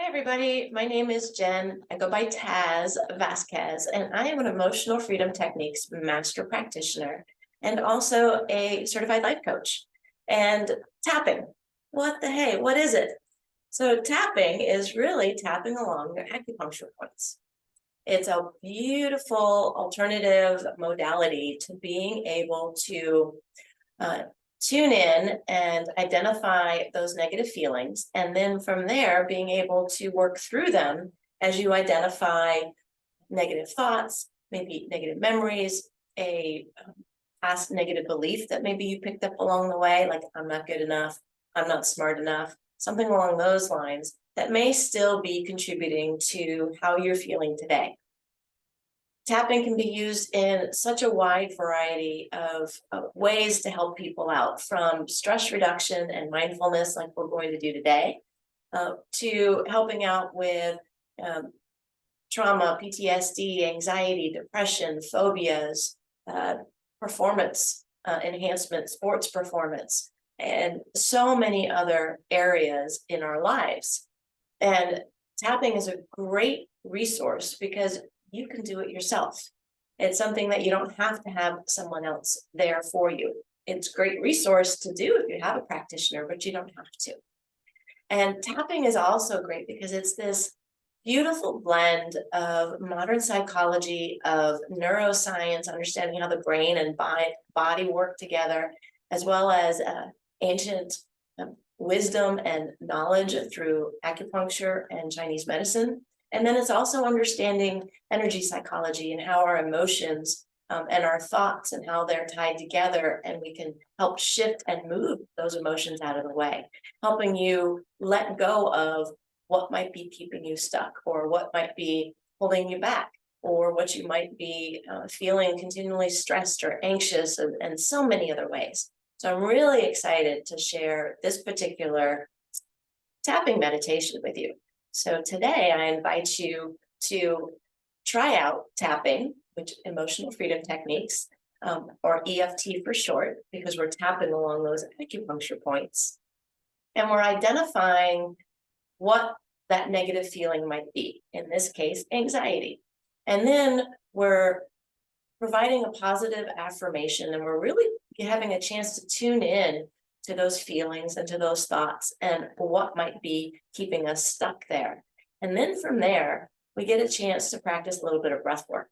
Hi, everybody. My name is Jen. I go by Taz Vazquez, and I am an Emotional Freedom Techniques Master Practitioner and also a certified life coach. And tapping, what the hey, what is it? So, tapping is really tapping along your acupuncture points. It's a beautiful alternative modality to being able to uh, tune in and identify those negative feelings. And then from there, being able to work through them as you identify negative thoughts, maybe negative memories, a past negative belief that maybe you picked up along the way, like I'm not good enough, I'm not smart enough, something along those lines that may still be contributing to how you're feeling today. Tapping can be used in such a wide variety of ways to help people out, from stress reduction and mindfulness, like we're going to do today, to helping out with trauma, PTSD, anxiety, depression, phobias, performance enhancement, sports performance, and so many other areas in our lives. And tapping is a great resource because you can do it yourself. It's something that you don't have to have someone else there for you. It's a great resource to do if you have a practitioner, but you don't have to. And tapping is also great because it's this beautiful blend of modern psychology, of neuroscience, understanding how the brain and body work together, as well as ancient wisdom and knowledge through acupuncture and Chinese medicine. And then it's also understanding energy psychology and how our emotions and our thoughts and how they're tied together, and we can help shift and move those emotions out of the way, helping you let go of what might be keeping you stuck, or what might be holding you back, or what you might be feeling continually stressed or anxious, and so many other ways. So I'm really excited to share this particular tapping meditation with you. So today I invite you to try out tapping, which emotional freedom techniques, or EFT for short, because we're tapping along those acupuncture points. And we're identifying what that negative feeling might be, in this case, anxiety. And then we're providing a positive affirmation, and we're really having a chance to tune in to those feelings and to those thoughts and what might be keeping us stuck there. And then from there, we get a chance to practice a little bit of breath work.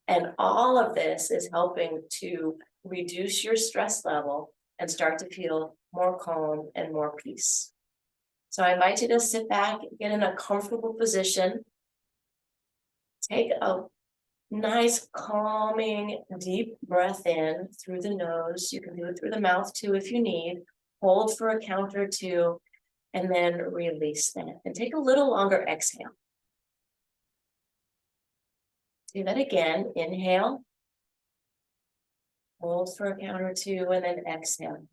And all of this is helping to reduce your stress level and start to feel more calm and more peace. So I invite you to sit back, get in a comfortable position, take a nice, calming, deep breath in through the nose. You can do it through the mouth too if you need. Hold for a count or two, and then release that. And take a little longer exhale. Do that again. Inhale. Hold for a count or two, and then exhale.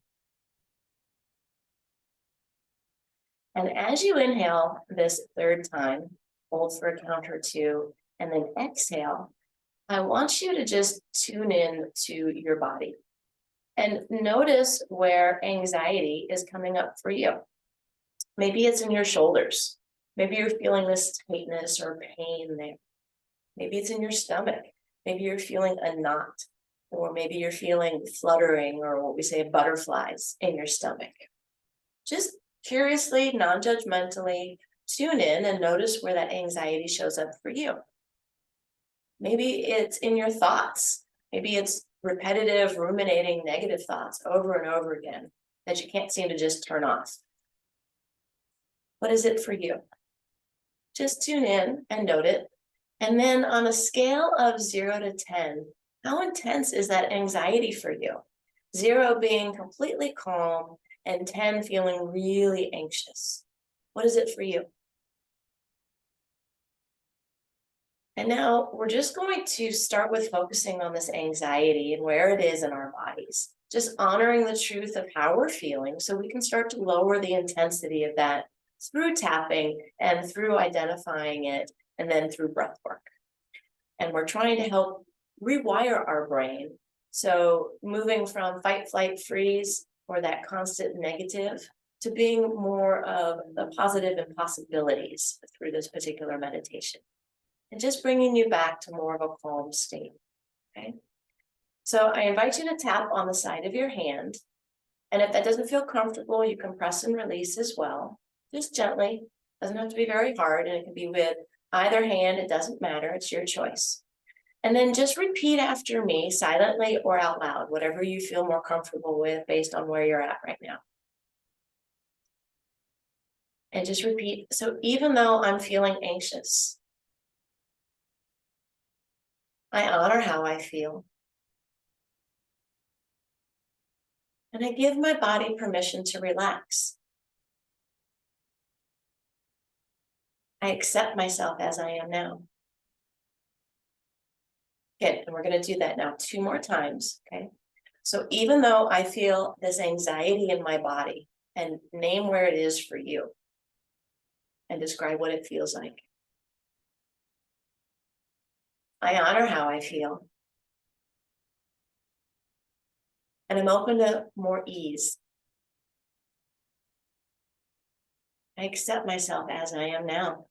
And as you inhale this third time, hold for a count or two, and then exhale, I want you to just tune in to your body and notice where anxiety is coming up for you. Maybe it's in your shoulders. Maybe you're feeling this tightness or pain there. Maybe it's in your stomach. Maybe you're feeling a knot, or maybe you're feeling fluttering, or what we say butterflies in your stomach. Just curiously, non-judgmentally, tune in and notice where that anxiety shows up for you. Maybe it's in your thoughts. Maybe it's repetitive, ruminating, negative thoughts over and over again that you can't seem to just turn off. What is it for you? Just tune in and note it. And then on a scale of 0 to 10, how intense is that anxiety for you? 0 being completely calm and 10 feeling really anxious. What is it for you? And now we're just going to start with focusing on this anxiety and where it is in our bodies, just honoring the truth of how we're feeling so we can start to lower the intensity of that through tapping and through identifying it, and then through breath work. And we're trying to help rewire our brain. So moving from fight, flight, freeze, or that constant negative, to being more of the positive and possibilities through this particular meditation. And just bringing you back to more of a calm state, okay? So I invite you to tap on the side of your hand. And if that doesn't feel comfortable, you can press and release as well. Just gently, doesn't have to be very hard, and it can be with either hand, it doesn't matter, it's your choice. And then just repeat after me, silently or out loud, whatever you feel more comfortable with based on where you're at right now. And just repeat, so even though I'm feeling anxious, I honor how I feel. And I give my body permission to relax. I accept myself as I am now. Good, and we're going to do that now 2 more times, okay? So even though I feel this anxiety in my body, and name where it is for you, and describe what it feels like. I honor how I feel. And I'm open to more ease. I accept myself as I am now.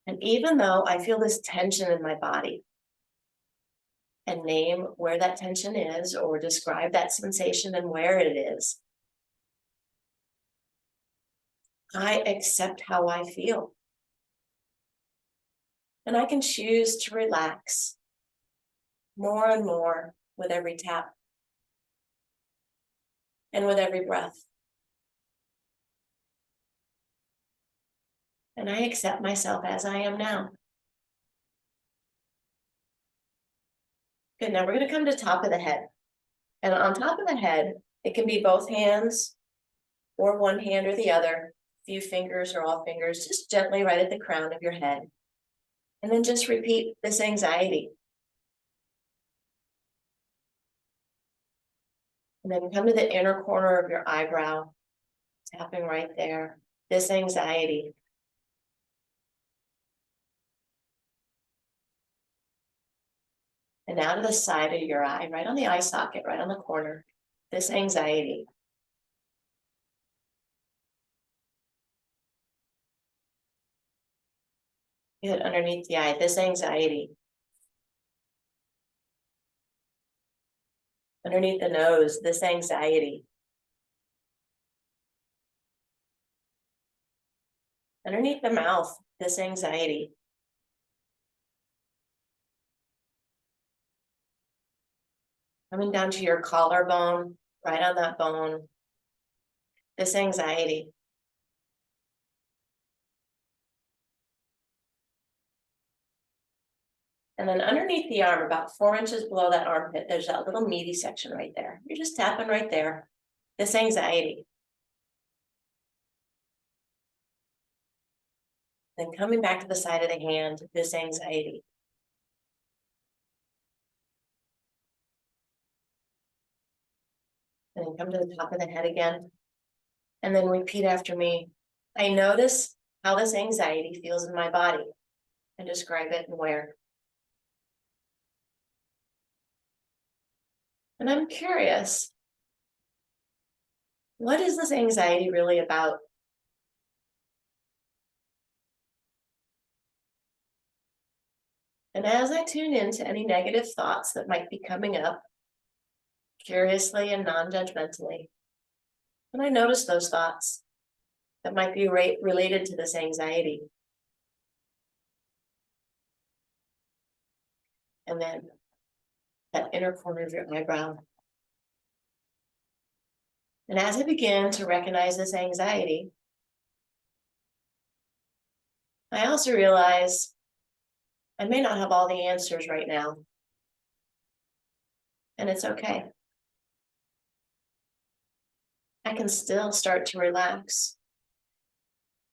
And even though I feel this tension in my body, and name where that tension is, or describe that sensation and where it is, I accept how I feel. And I can choose to relax more and more with every tap and with every breath. And I accept myself as I am now. Good, now we're going to come to top of the head. And on top of the head, it can be both hands or one hand or the other, few fingers or all fingers, just gently right at the crown of your head. And then just repeat this anxiety. And then come to the inner corner of your eyebrow, tapping right there, this anxiety. And now to the side of your eye, right on the eye socket, right on the corner, this anxiety. Good, underneath the eye, this anxiety. Underneath the nose, this anxiety. Underneath the mouth, this anxiety. Coming down to your collarbone, right on that bone, this anxiety. And then underneath the arm, about 4 inches below that armpit, there's that little meaty section right there. You're just tapping right there, this anxiety. Then coming back to the side of the hand, this anxiety. And then come to the top of the head again. And then repeat after me. I notice how this anxiety feels in my body and describe it and where. And I'm curious, what is this anxiety really about? And as I tune into any negative thoughts that might be coming up, curiously and non-judgmentally, and I notice those thoughts that might be related to this anxiety. And then that inner corner of your eyebrow. And as I begin to recognize this anxiety, I also realize I may not have all the answers right now. And it's okay. I can still start to relax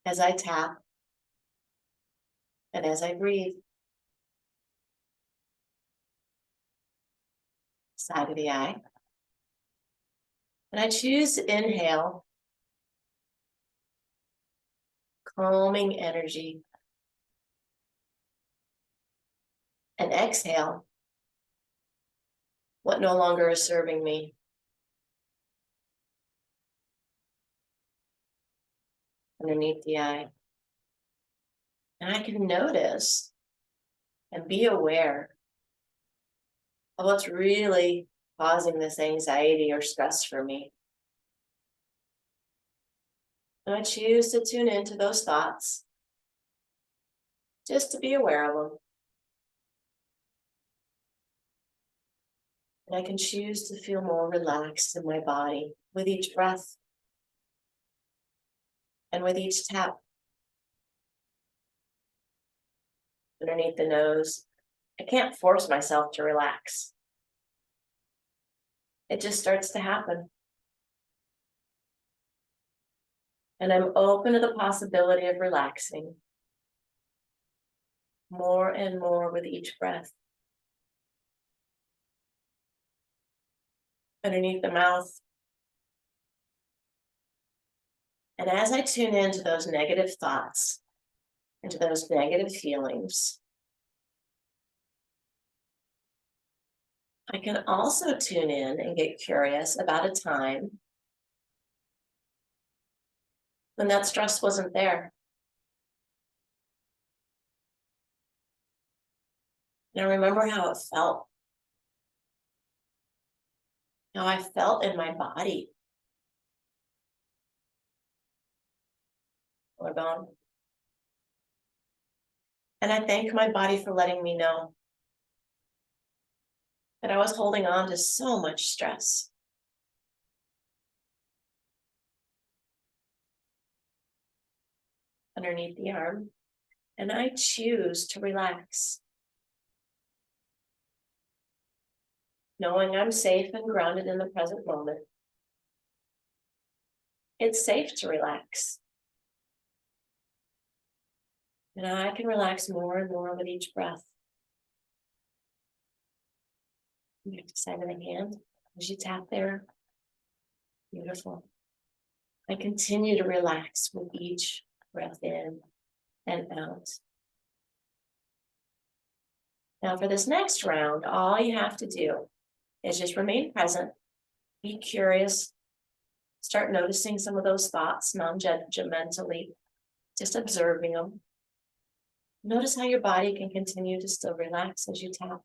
as I tap and as I breathe. Side of the eye. And I choose to inhale calming energy and exhale what no longer is serving me. underneath the eye. And I can notice and be aware of what's really causing this anxiety or stress for me. And I choose to tune into those thoughts, just to be aware of them. And I can choose to feel more relaxed in my body with each breath and with each tap underneath the nose. I can't force myself to relax. It just starts to happen. And I'm open to the possibility of relaxing more and more with each breath. Underneath the mouth. And as I tune into those negative thoughts, into those negative feelings, I can also tune in and get curious about a time when that stress wasn't there. And I remember how it felt, how I felt in my body. Collarbone. And I thank my body for letting me know that I was holding on to so much stress. Underneath the arm. And I choose to relax, knowing I'm safe and grounded in the present moment. It's safe to relax. And I can relax more and more with each breath. Back to side of the hand. As you tap there. Beautiful. I continue to relax with each breath in and out. Now for this next round, all you have to do is just remain present, be curious, start noticing some of those thoughts non-judgmentally, just observing them. Notice how your body can continue to still relax as you tap.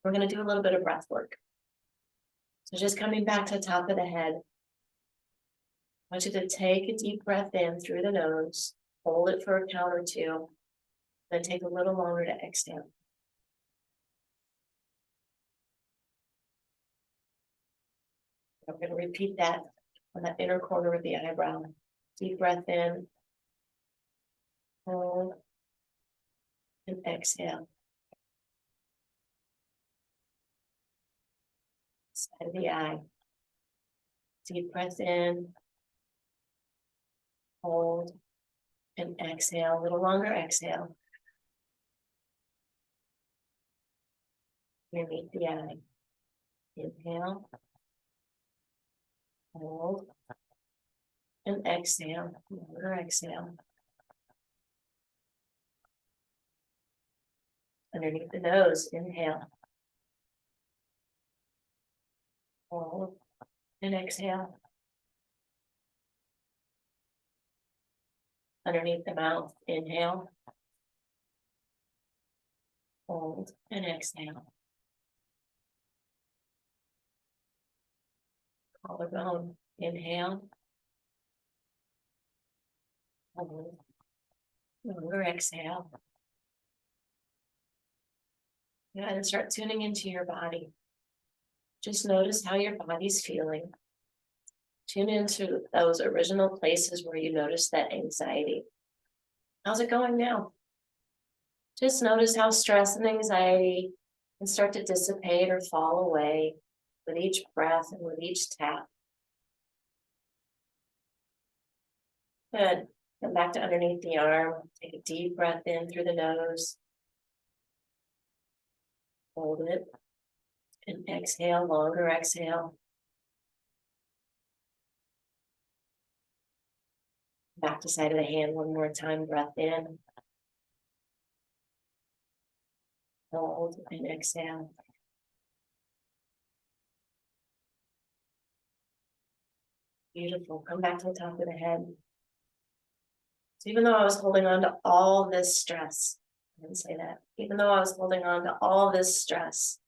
We're going to do a little bit of breath work. So just coming back to the top of the head, I want you to take a deep breath in through the nose, hold it for a count or two, then take a little longer to exhale. I'm going to repeat that on that inner corner of the eyebrow. Deep breath in, hold, and exhale. Side of the eye. Deep breath in, hold, and exhale. A little longer exhale. Underneath the eye. Inhale, hold, and exhale. Longer exhale. Underneath the nose, inhale, hold, and exhale. Underneath the mouth, inhale, hold, and exhale. Collarbone, inhale, hold, longer exhale. Go ahead and start tuning into your body. Just notice how your body's feeling. Tune into those original places where you noticed that anxiety. How's it going now? Just notice how stress and anxiety can start to dissipate or fall away with each breath and with each tap. Good. Come back to underneath the arm. Take a deep breath in through the nose. Hold it. And exhale, longer exhale. Back to side of the hand one more time. Breath in. Hold and exhale. Beautiful. Come back to the top of the head. So even though I was holding on to all this stress, I didn't say that, even though I was holding on to all this stress,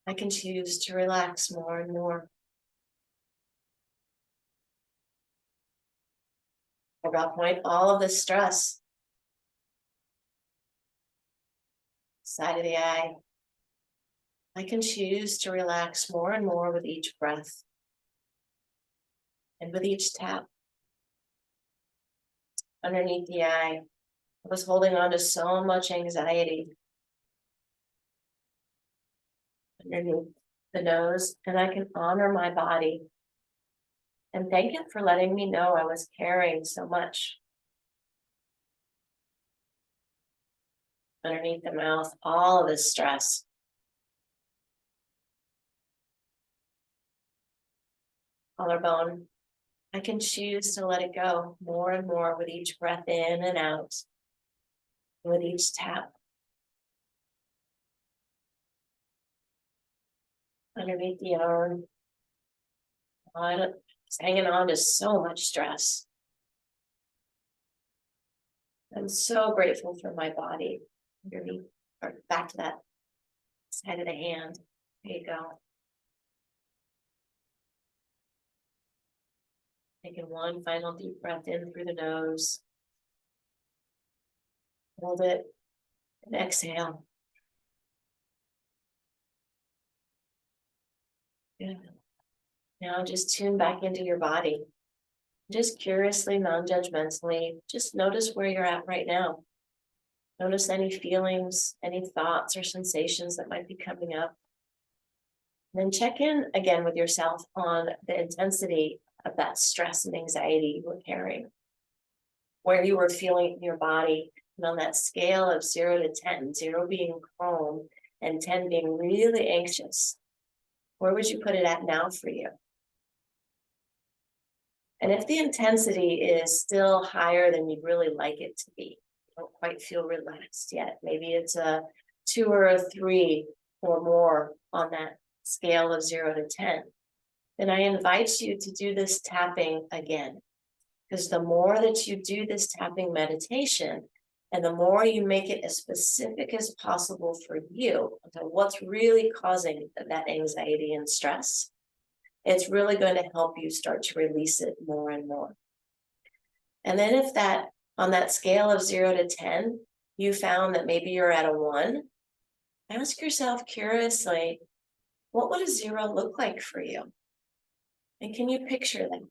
I can choose to relax more and more. At that point, all of this stress, side of the eye, I can choose to relax more and more with each breath and with each tap underneath the eye. I was holding on to so much anxiety underneath the nose, and I can honor my body and thank it for letting me know I was carrying so much. Underneath the mouth, all of this stress. Collarbone, I can choose to let it go more and more with each breath in and out, with each tap. Underneath the arm, just hanging on to so much stress. I'm so grateful for my body. Underneath, or back to that side of the hand. There you go. Taking one final deep breath in through the nose. Hold it and exhale. Good. Now just tune back into your body. Just curiously, non-judgmentally, just notice where you're at right now. Notice any feelings, any thoughts or sensations that might be coming up. And then check in again with yourself on the intensity of that stress and anxiety you were carrying, where you were feeling in your body, and on that scale of 0 to 10, 0 being calm and 10 being really anxious, where would you put it at now for you? And if the intensity is still higher than you'd really like it to be, you don't quite feel relaxed yet, maybe it's a 2 or a 3 or more on that scale of 0 to 10, then I invite you to do this tapping again. Because the more that you do this tapping meditation, and the more you make it as specific as possible for you to what's really causing that anxiety and stress, it's really going to help you start to release it more and more. And then if that, on that scale of 0 to 10, you found that maybe you're at a 1, ask yourself curiously, what would a 0 look like for you? And can you picture them?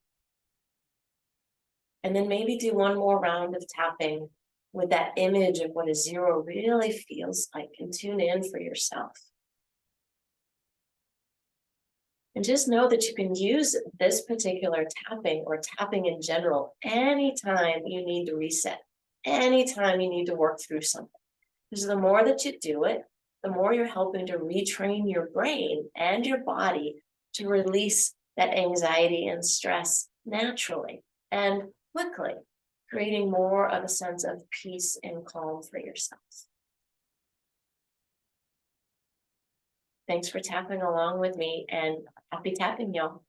And then maybe do one more round of tapping with that image of what a 0 really feels like, and tune in for yourself. And just know that you can use this particular tapping, or tapping in general, anytime you need to reset, anytime you need to work through something. Because the more that you do it, the more you're helping to retrain your brain and your body to release that anxiety and stress naturally and quickly, creating more of a sense of peace and calm for yourself. Thanks for tapping along with me, and happy tapping, y'all.